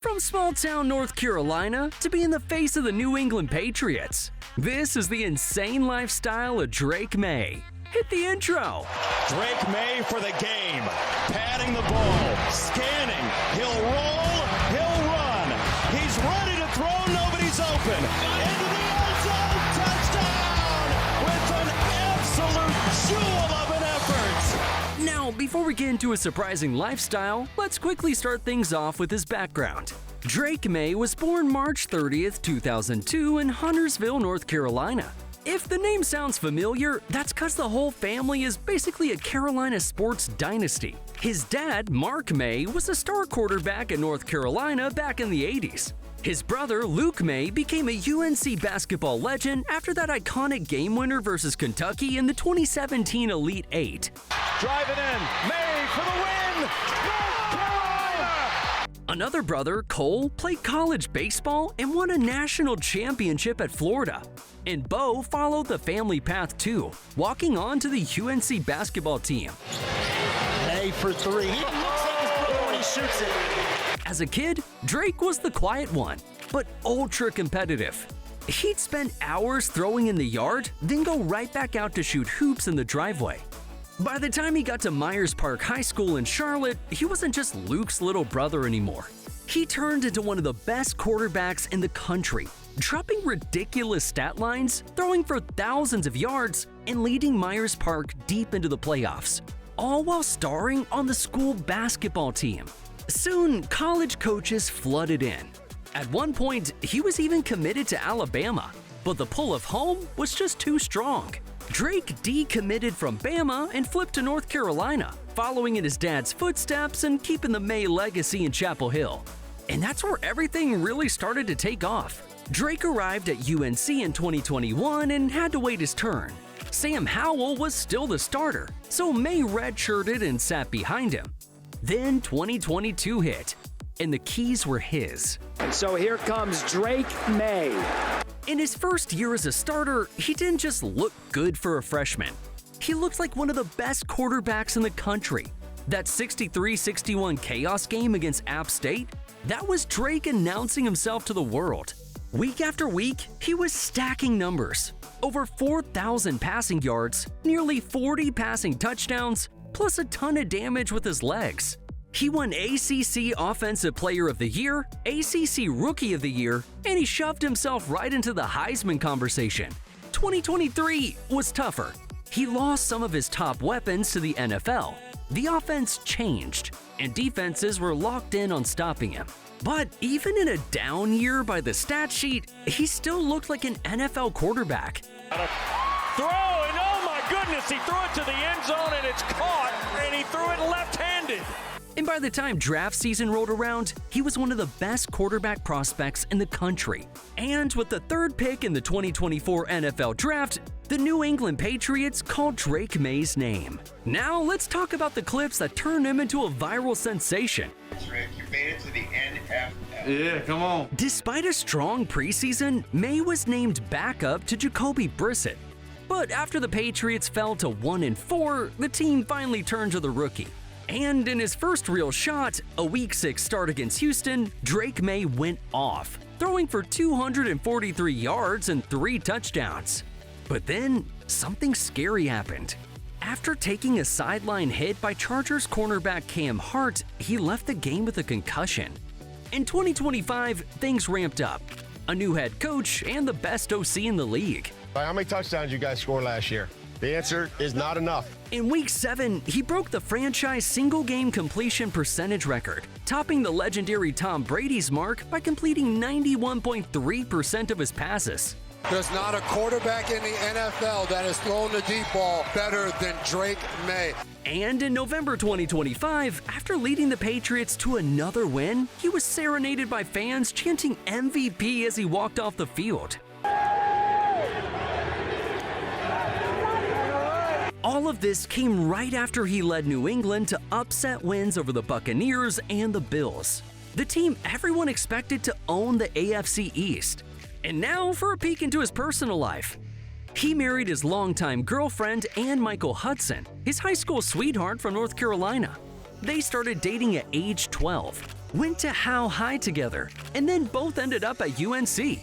From small-town North Carolina to being the face of the New England Patriots, this is the insane lifestyle of Drake Maye. Hit the intro. Drake Maye for the game. Patting the ball. Scanning. He'll roll. He'll run. He's ready to throw. Nobody's open. Into the end zone. Touchdown! With an absolute jewel of an effort. Now, before we get into a surprising lifestyle, let's quickly start things off with his background. Drake Maye was born March 30th, 2002 in Huntersville, North Carolina. If the name sounds familiar, that's because the whole family is basically a Carolina sports dynasty. His dad, Mark Maye, was a star quarterback in North Carolina back in the 80s. His brother, Luke Maye, became a UNC basketball legend after that iconic game winner versus Kentucky in the 2017 Elite Eight. Driving in. Maye for the win. North Carolina. Another brother, Cole, played college baseball and won a national championship at Florida. And Bo followed the family path too, walking on to the UNC basketball team. Maye for three. He looks like his brother when he shoots it. As a kid, Drake was the quiet one, but ultra competitive. He'd spend hours throwing in the yard, then go right back out to shoot hoops in the driveway. By the time he got to Myers Park High School in Charlotte, he wasn't just Luke's little brother anymore. He turned into one of the best quarterbacks in the country, dropping ridiculous stat lines, throwing for thousands of yards, and leading Myers Park deep into the playoffs, all while starring on the school basketball team. Soon, college coaches flooded in. At one point, he was even committed to Alabama, but the pull of home was just too strong. Drake decommitted from Bama and flipped to North Carolina, following in his dad's footsteps and keeping the Maye legacy in Chapel Hill. And that's where everything really started to take off. Drake arrived at UNC in 2021 and had to wait his turn. Sam Howell was still the starter, so Maye redshirted and sat behind him. Then 2022 hit, and the keys were his. And so here comes Drake Maye. In his first year as a starter, he didn't just look good for a freshman. He looked like one of the best quarterbacks in the country. That 63-61 chaos game against App State, that was Drake announcing himself to the world. Week after week, he was stacking numbers. Over 4,000 passing yards, nearly 40 passing touchdowns, plus a ton of damage with his legs. He won ACC Offensive Player of the Year, ACC Rookie of the Year, and he shoved himself right into the Heisman conversation. 2023 was tougher. He lost some of his top weapons to the NFL. The offense changed, and defenses were locked in on stopping him. But even in a down year by the stat sheet, he still looked like an NFL quarterback. Throw, and oh my goodness, he threw it to the end zone and it's caught, and he threw it left-handed. And by the time draft season rolled around, he was one of the best quarterback prospects in the country. And with the third pick in the 2024 NFL Draft, the New England Patriots called Drake Maye's name. Now let's talk about the clips that turned him into a viral sensation. Drake, you made it to the NFL. Yeah, come on. Despite a strong preseason, Maye was named backup to Jacoby Brissett. But after the Patriots fell to 1-4, the team finally turned to the rookie. And in his first real shot, a Week 6 start against Houston, Drake Maye went off, throwing for 243 yards and 3 touchdowns. But then, something scary happened. After taking a sideline hit by Chargers cornerback Cam Hart, he left the game with a concussion. In 2025, things ramped up. A new head coach and the best OC in the league. How many touchdowns you guys scored last year? The answer is not enough. In Week 7, he broke the franchise single-game completion percentage record, topping the legendary Tom Brady's mark by completing 91.3% of his passes. There's not a quarterback in the NFL that has thrown the deep ball better than Drake Maye. And in November 2025, after leading the Patriots to another win, he was serenaded by fans chanting MVP as he walked off the field. All of this came right after he led New England to upset wins over the Buccaneers and the Bills, the team everyone expected to own the AFC East. And now for a peek into his personal life. He married his longtime girlfriend Ann Michael Hudson, his high school sweetheart from North Carolina. They started dating at age 12. went to How High together, and then both ended up at UNC.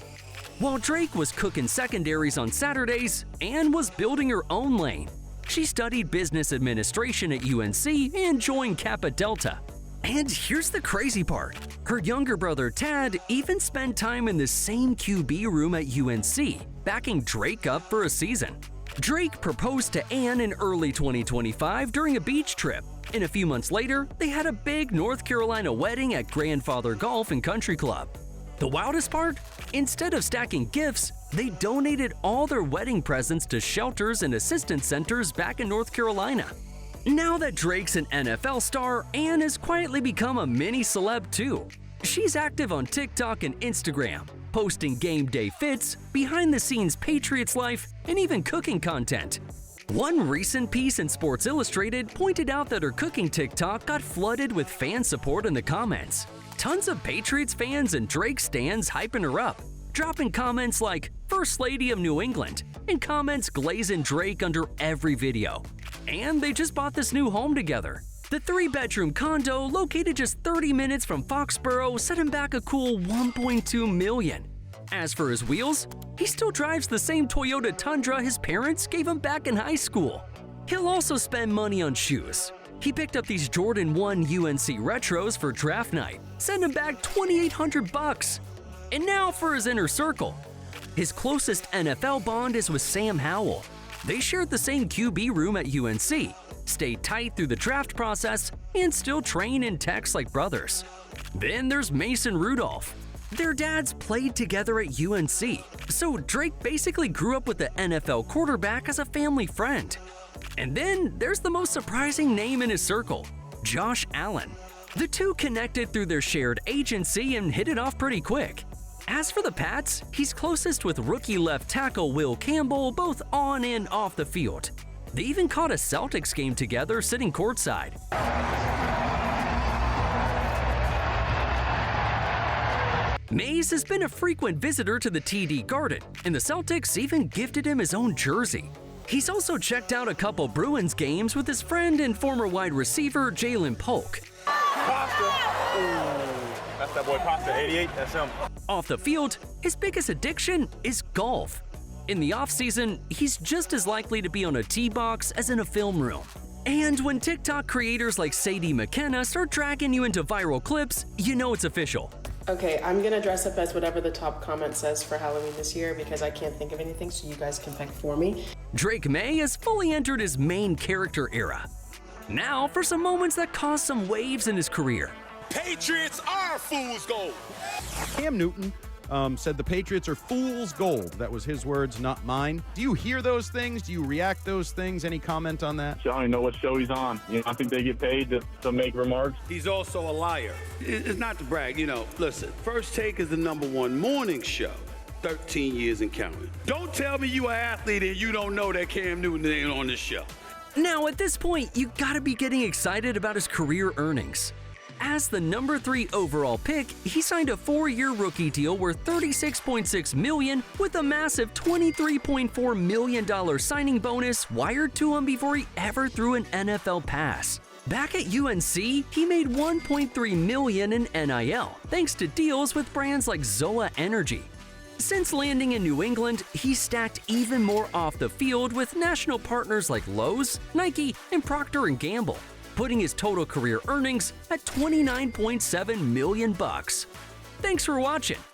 While Drake was cooking secondaries on Saturdays, Ann was building her own lane. She studied business administration at UNC and joined Kappa Delta. And here's the crazy part. Her younger brother Tad even spent time in the same QB room at UNC, backing Drake up for a season. Drake proposed to Ann in early 2025 during a beach trip, and a few months later, they had a big North Carolina wedding at Grandfather Golf and Country Club. The wildest part? Instead of stacking gifts, they donated all their wedding presents to shelters and assistance centers back in North Carolina. Now that Drake's an NFL star, Ann has quietly become a mini celeb too. She's active on TikTok and Instagram, posting game day fits, behind-the-scenes Patriots life, and even cooking content. One recent piece in Sports Illustrated pointed out that her cooking TikTok got flooded with fan support in the comments. Tons of Patriots fans and Drake stans hyping her up, dropping comments like "First Lady of New England" and comments glazing Drake under every video. And they just bought this new home together. The 3-bedroom condo, located just 30 minutes from Foxborough, set him back a cool $1.2 million. As for his wheels, he still drives the same Toyota Tundra his parents gave him back in high school. He'll also spend money on shoes. He picked up these Jordan 1 UNC Retros for draft night, sent him back $2,800. And now for his inner circle. His closest NFL bond is with Sam Howell. They shared the same QB room at UNC, stayed tight through the draft process, and still train and text like brothers. Then there's Mason Rudolph. Their dads played together at UNC, so Drake basically grew up with the NFL quarterback as a family friend. And then there's the most surprising name in his circle, Josh Allen. The two connected through their shared agency and hit it off pretty quick. As for the Pats, he's closest with rookie left tackle Will Campbell both on and off the field. They even caught a Celtics game together sitting courtside. Mays has been a frequent visitor to the TD Garden, and the Celtics even gifted him his own jersey. He's also checked out a couple Bruins games with his friend and former wide receiver Jalen Polk. That's that boy Pasta, 88, that's him. Off the field, his biggest addiction is golf. In the offseason, he's just as likely to be on a tee box as in a film room. And when TikTok creators like Sadie McKenna start dragging you into viral clips, you know it's official. Okay, I'm gonna dress up as whatever the top comment says for Halloween this year because I can't think of anything, so you guys can pick for me. Drake Maye has fully entered his main character era. Now for some moments that caused some waves in his career. Patriots are fool's gold. Cam Newton said the Patriots are fool's gold. That was his words, not mine. Do you hear those things? Do you react those things? Any comment on that? I don't even know what show he's on. I think they get paid to make remarks. He's also a liar. It's not to brag, listen, First Take is the #1 morning show. 13 years and counting. Don't tell me you an athlete and you don't know that Cam Newton ain't on this show. Now at this point, you gotta be getting excited about his career earnings. As the #3 overall pick, he signed a 4-year rookie deal worth $36.6 million with a massive $23.4 million signing bonus wired to him before he ever threw an NFL pass. Back at UNC, he made $1.3 million in NIL, thanks to deals with brands like Zoa Energy. Since landing in New England, he's stacked even more off the field with national partners like Lowe's, Nike, and Procter & Gamble, putting his total career earnings at $29.7 million. Thanks for watching.